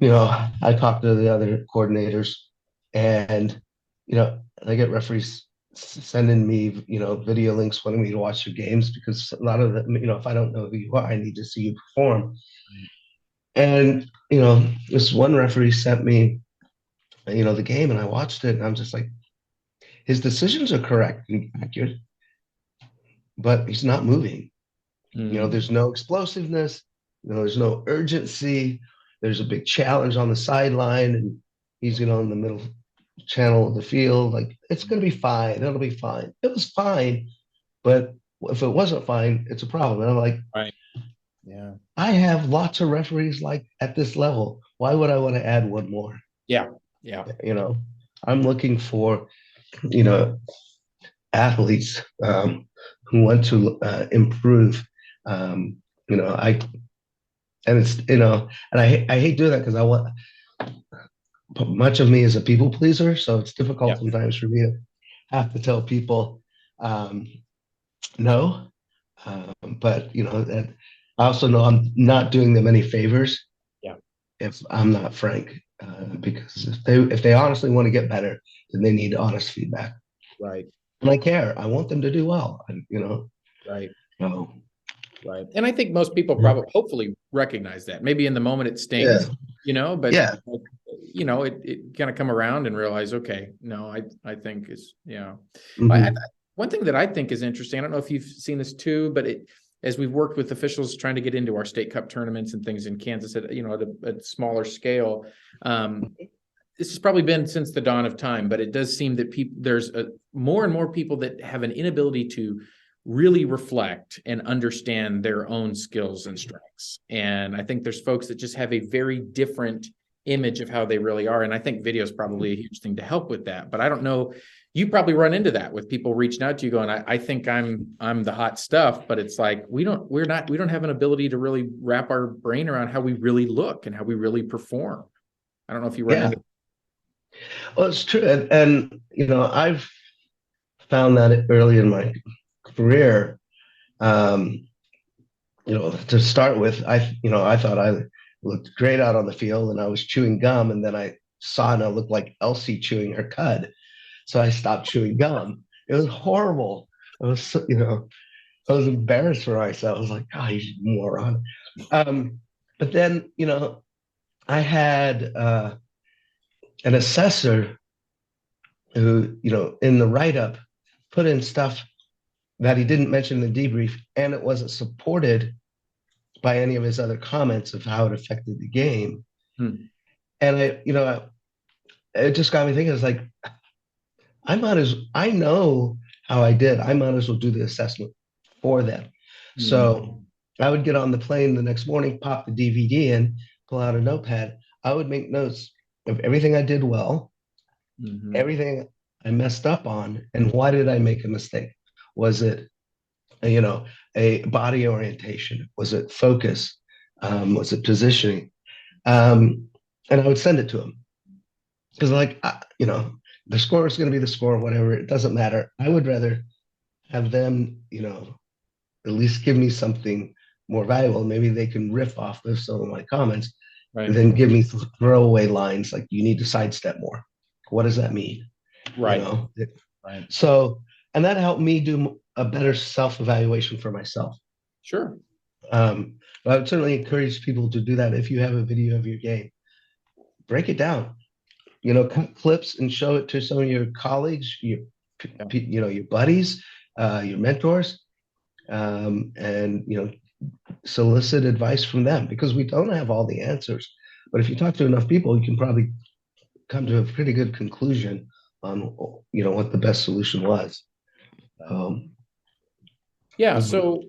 I talk to the other coordinators And, I get referees sending me, video links wanting me to watch your games because a lot of them, if I don't know who you are, I need to see you perform. And, this one referee sent me, the game, and I watched it, and I'm just like, his decisions are correct and accurate, but he's not moving. There's no explosiveness, there's no urgency. There's a big challenge on the sideline, and he's, in the middle channel of the field. Like, it's going to be fine. It'll be fine. It was fine, but if it wasn't fine, it's a problem. And I'm like, Right. Yeah. I have lots of referees like at this level. Why would I want to add one more? Yeah. Yeah. I'm looking for, you know, athletes who want to improve. Um, you know, I and it's and I hate doing that because I want much of me is a people pleaser, so it's difficult sometimes for me to have to tell people no. But that I also know I'm not doing them any favors. Yeah. If I'm not frank, because if they honestly want to get better, then they need honest feedback. Right. And I care. I want them to do well. Right. So, Right. And I think most people probably hopefully recognize that. Maybe in the moment it stings, but it kind of come around and realize, okay, no, I think is, one thing that I think is interesting, I don't know if you've seen this too, but as we've worked with officials trying to get into our state cup tournaments and things in Kansas at a smaller scale, this has probably been since the dawn of time, but it does seem that there's more and more people that have an inability to really reflect and understand their own skills and strengths. And I think there's folks that just have a very different image of how they really are. And I think video is probably a huge thing to help with that. But I don't know, you probably run into that with people reaching out to you going, I think I'm the hot stuff, but it's like, we don't have an ability to really wrap our brain around how we really look and how we really perform. I don't know if you run into. Well, it's true. And I've found that early in my career, to start with, I thought I looked great out on the field and I was chewing gum, and then I saw and I looked like Elsie chewing her cud. So I stopped chewing gum. It was horrible. I was, I was embarrassed for myself. I was like, oh, you moron. But then, I had an assessor who, in the write-up put in stuff that he didn't mention in the debrief, and it wasn't supported by any of his other comments of how it affected the game. And it just got me thinking, it's like, I know how I did. I might as well do the assessment for them. So I would get on the plane the next morning, pop the DVD in, pull out a notepad. I would make notes of everything I did well, everything I messed up on, and why did I make a mistake? Was it, a body orientation? Was it focus? Was it positioning? And I would send it to them because, the score is going to be the score, whatever. It doesn't matter. I would rather have them, at least give me something more valuable. Maybe they can riff off of some of my comments, and then give me throwaway lines like, "You need to sidestep more." What does that mean? Right. Right. So, and that helped me do a better self-evaluation for myself. Sure. But I would certainly encourage people to do that. If you have a video of your game, break it down, cut clips and show it to some of your colleagues, your buddies, your mentors, and, solicit advice from them, because we don't have all the answers. But if you talk to enough people, you can probably come to a pretty good conclusion on, what the best solution was. So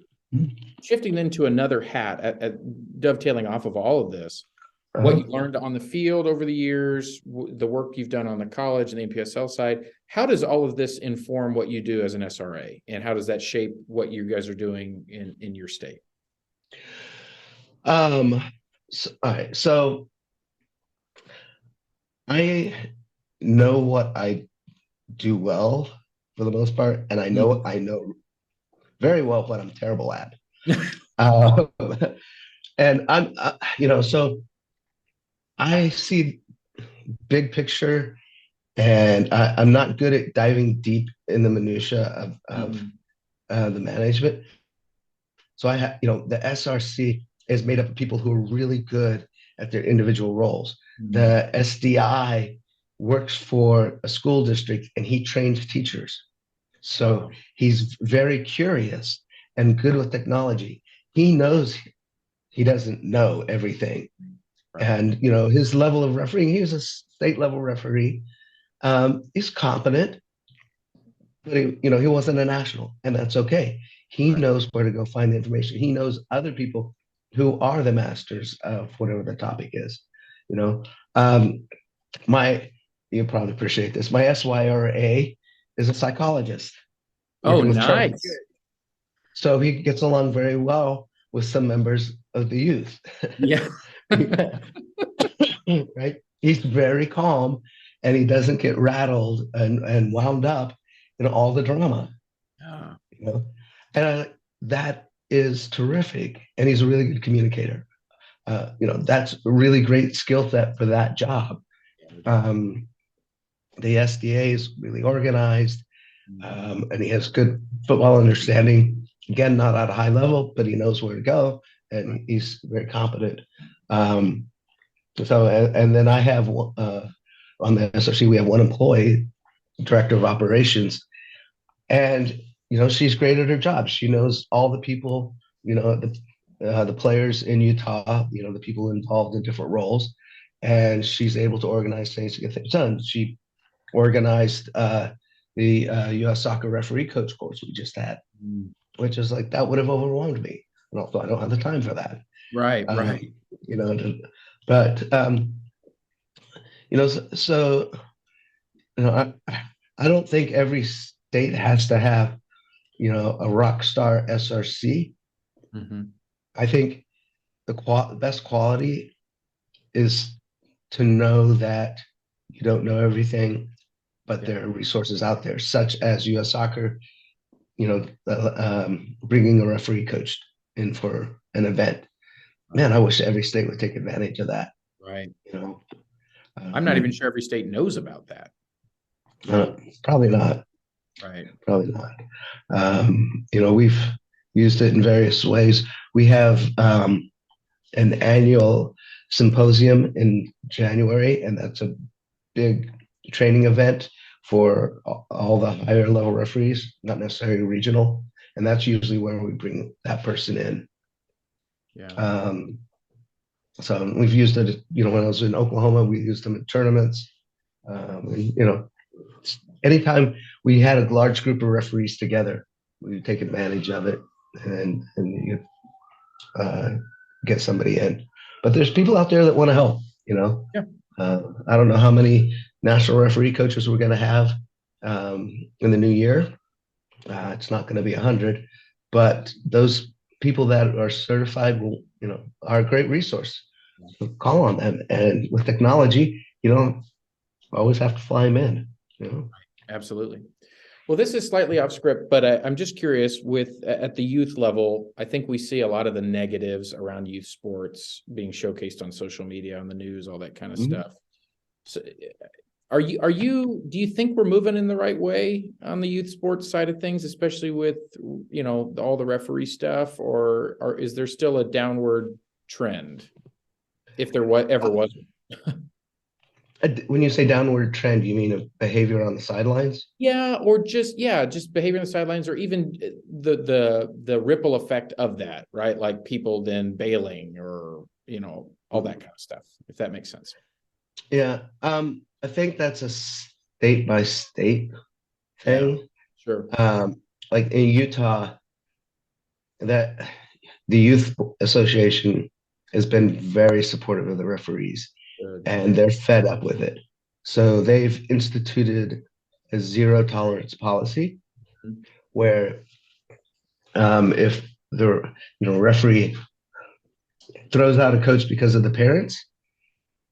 shifting into another hat, at dovetailing off of all of this, what you learned on the field over the years, the work you've done on the college and the NPSL side, how does all of this inform what you do as an SRA? And how does that shape what you guys are doing in your state? All right. So I know what I do well for the most part, and I know very well what I'm terrible at. And I'm, so I see big picture, and I'm not good at diving deep in the minutia of the management. So I have, the SRC is made up of people who are really good at their individual roles. The SDI works for a school district and he trains teachers. So he's very curious and good with technology. He knows he doesn't know everything. Right. And, his level of refereeing, he was a state level referee. He's competent, but he wasn't a national, and that's okay. He knows where to go find the information. He knows other people who are the masters of whatever the topic is. Um, you probably appreciate this. My SYRA is a psychologist. Oh, working with troubled nice. kids. So he gets along very well with some members of the youth. Yeah. Right? He's very calm and he doesn't get rattled and wound up in all the drama. Yeah. And that is terrific. And he's a really good communicator. That's a really great skill set for that job. The SDA is really organized, and he has good football understanding. Again, not at a high level, but he knows where to go, and he's very competent. And then I have on the SRC, we have one employee, director of operations, and she's great at her job. She knows all the people, the players in Utah, the people involved in different roles, and she's able to organize things to get things done. She organized the U.S. soccer referee coach course we just had, which is like, that would have overwhelmed me. And also, I don't have the time for that. Right. But so I don't think every state has to have a rock star SRC. I think the best quality is to know that you don't know everything, but there are resources out there, such as U.S. Soccer, bringing a referee coach in for an event. Man, I wish every state would take advantage of that. Right. I'm not even sure every state knows about that. Probably not. Right. Probably not. We've used it in various ways. We have an annual symposium in January, and that's a big training event for all the higher level referees, not necessarily regional. And that's usually where we bring that person in. Yeah. So we've used it, when I was in Oklahoma, we used them in tournaments. Anytime we had a large group of referees together, we would take advantage of it and get somebody in. But there's people out there that want to help, Yeah. I don't know how many national referee coaches we're going to have in the new year. It's not going to be 100, but those people that are certified are a great resource. So call on them, and with technology, you don't always have to fly them in. Absolutely. Well, this is slightly off script, but I'm just curious at the youth level, I think we see a lot of the negatives around youth sports being showcased on social media, on the news, all that kind of stuff. So do you think we're moving in the right way on the youth sports side of things, especially with, all the referee stuff, or is there still a downward trend? If there ever was? When you say downward trend, you mean of behavior on the sidelines? Yeah, or just behavior on the sidelines, or even the ripple effect of that, right? Like people then bailing, or all that kind of stuff, if that makes sense. Yeah, I think that's a state by state thing. Yeah, sure. Like in Utah, that the youth association has been very supportive of the referees. And they're fed up with it. So they've instituted a zero tolerance policy where if the referee throws out a coach because of the parents,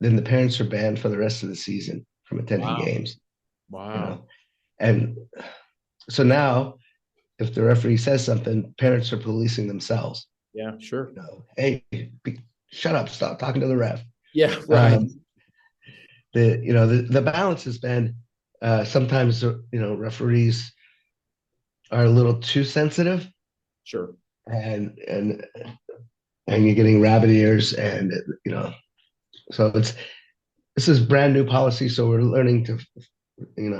then the parents are banned for the rest of the season from attending games. Wow. And so now if the referee says something, parents are policing themselves. Yeah, sure. Hey, shut up, stop talking to the ref. Yeah, right. The balance has been sometimes, referees are a little too sensitive, Sure. and you're getting rabbit ears, and so this is brand new policy, so we're learning to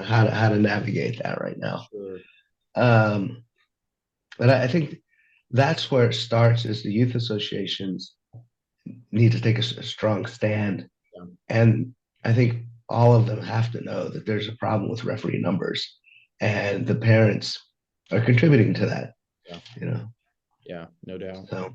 how to navigate that right now. Sure. But I think that's where it starts, is the youth associations need to take a strong stand. Yeah. And I think all of them have to know that there's a problem with referee numbers, and the parents are contributing to that. Yeah. Yeah, no doubt. So,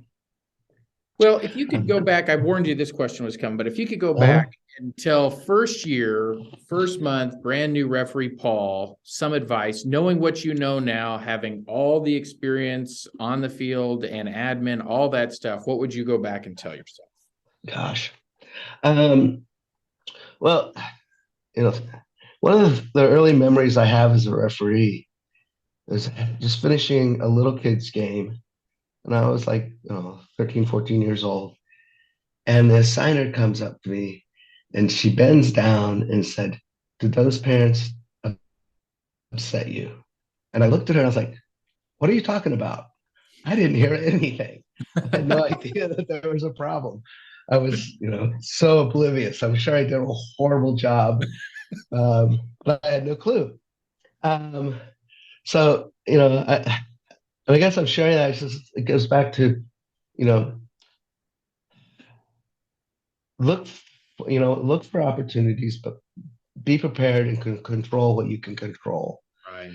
well, if you could go back, I warned you this question was coming, but if you could go back and tell first year, first month, brand new referee Paul, some advice, knowing what you know now, having all the experience on the field and admin, all that stuff, what would you go back and tell yourself? gosh. Well, one of the early memories I have as a referee was just finishing a little kid's game. And I was like, 13, 14 years old. And the assigner comes up to me, and she bends down and said, "Did those parents upset you?" And I looked at her and I was like, "What are you talking about? I didn't hear anything. I had no idea that there was a problem." I was, so oblivious. I'm sure I did a horrible job, but I had no clue. So, I guess I'm sharing that. It goes back to, look, look for opportunities, but be prepared and control what you can control. Right.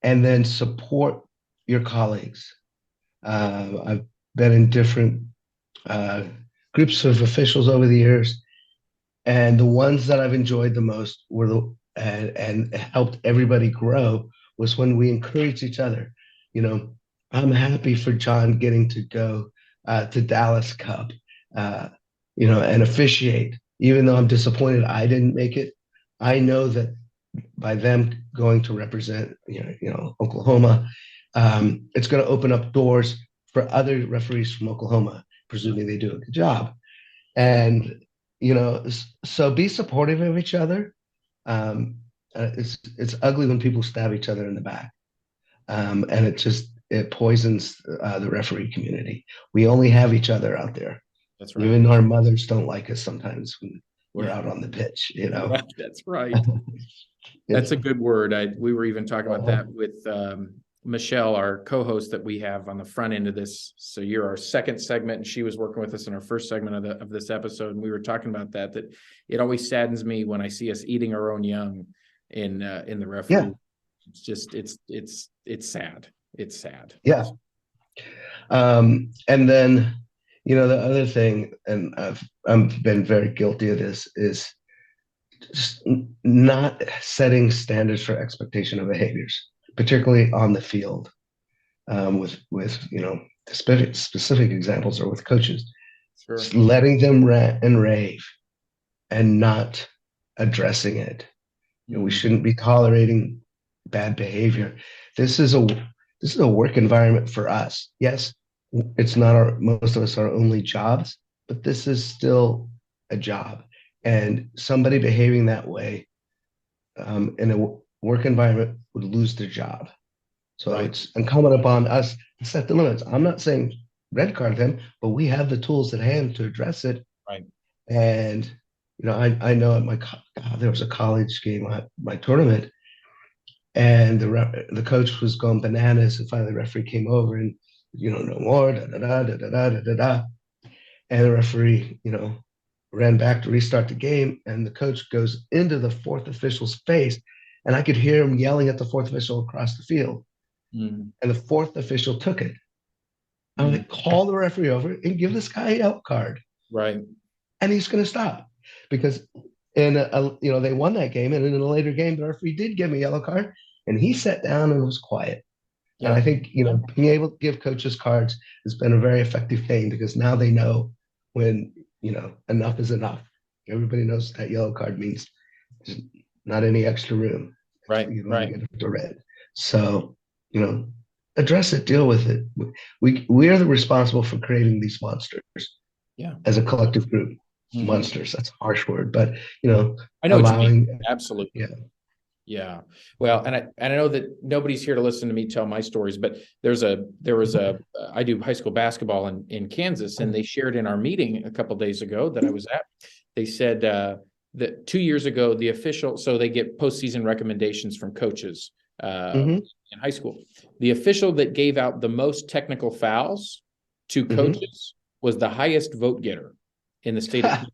And then support your colleagues. I've been in different groups of officials over the years, and the ones that I've enjoyed the most were and helped everybody grow was when we encouraged each other. I'm happy for John getting to go to Dallas Cup, and officiate, even though I'm disappointed I didn't make it. I know that by them going to represent, Oklahoma, it's going to open up doors for other referees from Oklahoma, presuming they do a good job. And, so be supportive of each other. It's ugly when people stab each other in the back. And it poisons the referee community. We only have each other out there. That's right. Even our mothers don't like us sometimes when we're out on the pitch, Right, that's right. That's a good word. We were even talking about that with Michelle, our co-host that we have on the front end of this. So you're our second segment, and she was working with us in our first segment of this episode. And we were talking about that it always saddens me when I see us eating our own young in the referee. Yeah. It's just, it's sad. It's sad. Yeah. And then, the other thing, and I've been very guilty of this, is just not setting standards for expectation of behaviors, particularly on the field, with specific examples, or with coaches. Sure. Just letting them rant and rave and not addressing it. We shouldn't be tolerating bad behavior. This is a work environment for us. Yes, it's not most of us are only jobs, but this is still a job. And somebody behaving that way in a work environment would lose their job. So It's incumbent upon us to set the limits. I'm not saying red card them, but we have the tools at hand to address it. Right. And I know at there was a college game at my tournament, and the coach was going bananas, and finally the referee came over and, no more, da da da da da da da da. And the referee, ran back to restart the game, and the coach goes into the fourth official's face, and I could hear him yelling at the fourth official across the field. And the fourth official took it. I'm like, call the referee over and give this guy a yellow card. Right. And he's going to stop, because they won that game, and in a later game, the referee did give me a yellow card, and he sat down and was quiet. Yeah. And I think, being able to give coaches cards has been a very effective thing, because now they know when, enough is enough. Everybody knows that yellow card means there's not any extra room. Right. Right. Get the red. So, address it, deal with it. We are the responsible for creating these monsters. Yeah. As a collective group. Monsters, that's a harsh word, but I know allowing, absolutely. Yeah. Yeah. Well, and I know that nobody's here to listen to me tell my stories, but I do high school basketball in Kansas, and they shared in our meeting a couple days ago that I was at. They said that 2 years ago, so they get postseason recommendations from coaches Mhm. in high school. The official that gave out the most technical fouls to coaches was the highest vote getter in the state of Kansas,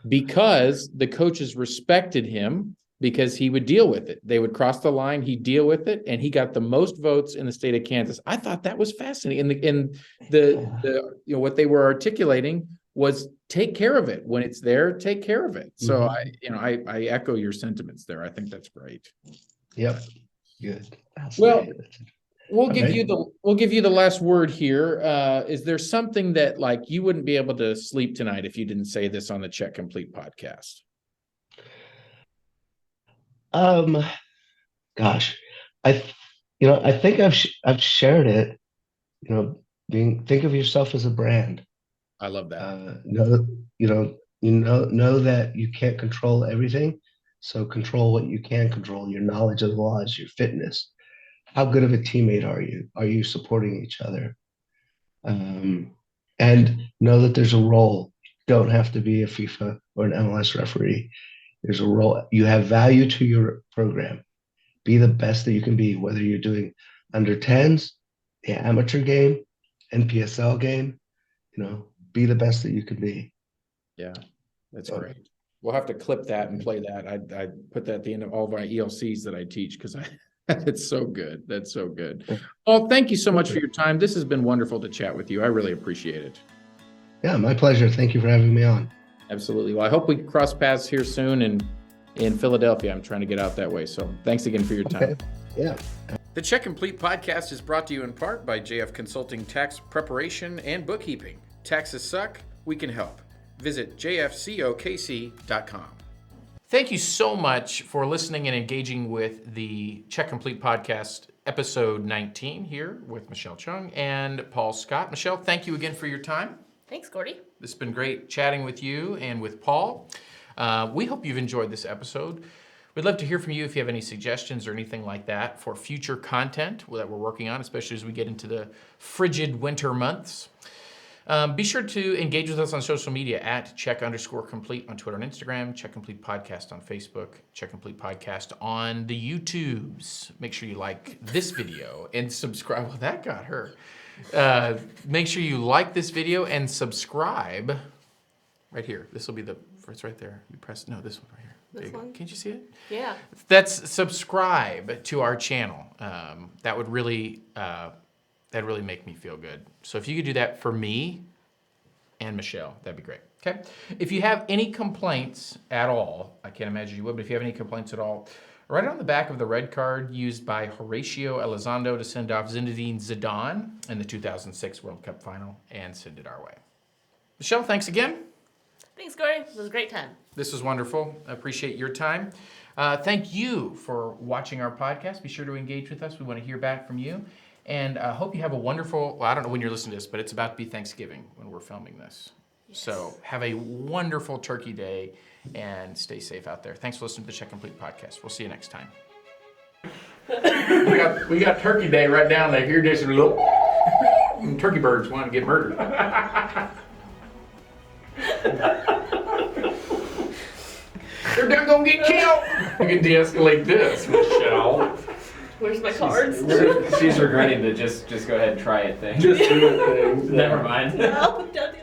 because the coaches respected him because he would deal with it. They would cross the line, he'd deal with it, and he got the most votes in the state of Kansas. I thought that was fascinating. And the what they were articulating was take care of it. When it's there, take care of it. So I echo your sentiments there. I think that's great. Yep. Good. Well, we'll All give right. you the last word here. Is there something that like you wouldn't be able to sleep tonight if you didn't say this on the Check Complete podcast? Gosh, I think I've shared it. Think of yourself as a brand. I love that. Know that you can't control everything, so control what you can control. Your knowledge of the laws, your fitness. How good of a teammate are you? Are you supporting each other? And know that there's a role. You don't have to be a FIFA or an MLS referee. There's a role. You have value to your program. Be the best that you can be, whether you're doing under 10s, the amateur game, NPSL game, be the best that you can be. Yeah, that's great. We'll have to clip that and play that. I put that at the end of all of my ELCs that I teach because it's so good. That's so good. Well, thank you so much for your time. This has been wonderful to chat with you. I really appreciate it. Yeah, my pleasure. Thank you for having me on. Absolutely. Well, I hope we cross paths here soon and in Philadelphia. I'm trying to get out that way. So thanks again for your time. Okay. Yeah. The Check Complete podcast is brought to you in part by JF Consulting Tax Preparation and Bookkeeping. Taxes suck, we can help. Visit jfcokc.com. Thank you so much for listening and engaging with the Check Complete podcast, episode 19 here with Michelle Cheung and Paul Scott. Michelle, thank you again for your time. Thanks, Gordie. This has been great chatting with you and with Paul. We hope you've enjoyed this episode. We'd love to hear from you if you have any suggestions or anything like that for future content that we're working on, especially as we get into the frigid winter months. Be sure to engage with us on social media at check_complete on Twitter and Instagram, Check Complete Podcast on Facebook, Check Complete Podcast on the YouTubes. Make sure you like this video and subscribe. Well, that got her. Make sure you like this video and subscribe right here. This will be it's right there. You press, no, this one right here. This one? Can't you see it? Yeah. That's subscribe to our channel. That would really make me feel good. So if you could do that for me and Michelle, that'd be great. Okay. If you have any complaints at all, I can't imagine you would, but if you have any complaints at all, write it on the back of the red card used by Horatio Elizondo to send off Zinedine Zidane in the 2006 World Cup final and send it our way. Michelle, thanks again. Thanks, Gordie. It was a great time. This was wonderful. I appreciate your time. Thank you for watching our podcast. Be sure to engage with us. We want to hear back from you. And I hope you have a wonderful, I don't know when you're listening to this, but it's about to be Thanksgiving when we're filming this. Yes. So have a wonderful turkey day and stay safe out there. Thanks for listening to the Check Complete podcast. We'll see you next time. we got Turkey Day right down there. Here, just a little turkey birds want to get murdered. They're done gonna get killed. We can de-escalate this, Michelle. Where's my cards? She's regretting the just go ahead and try it thing. Just do it thing. Never mind. No, don't do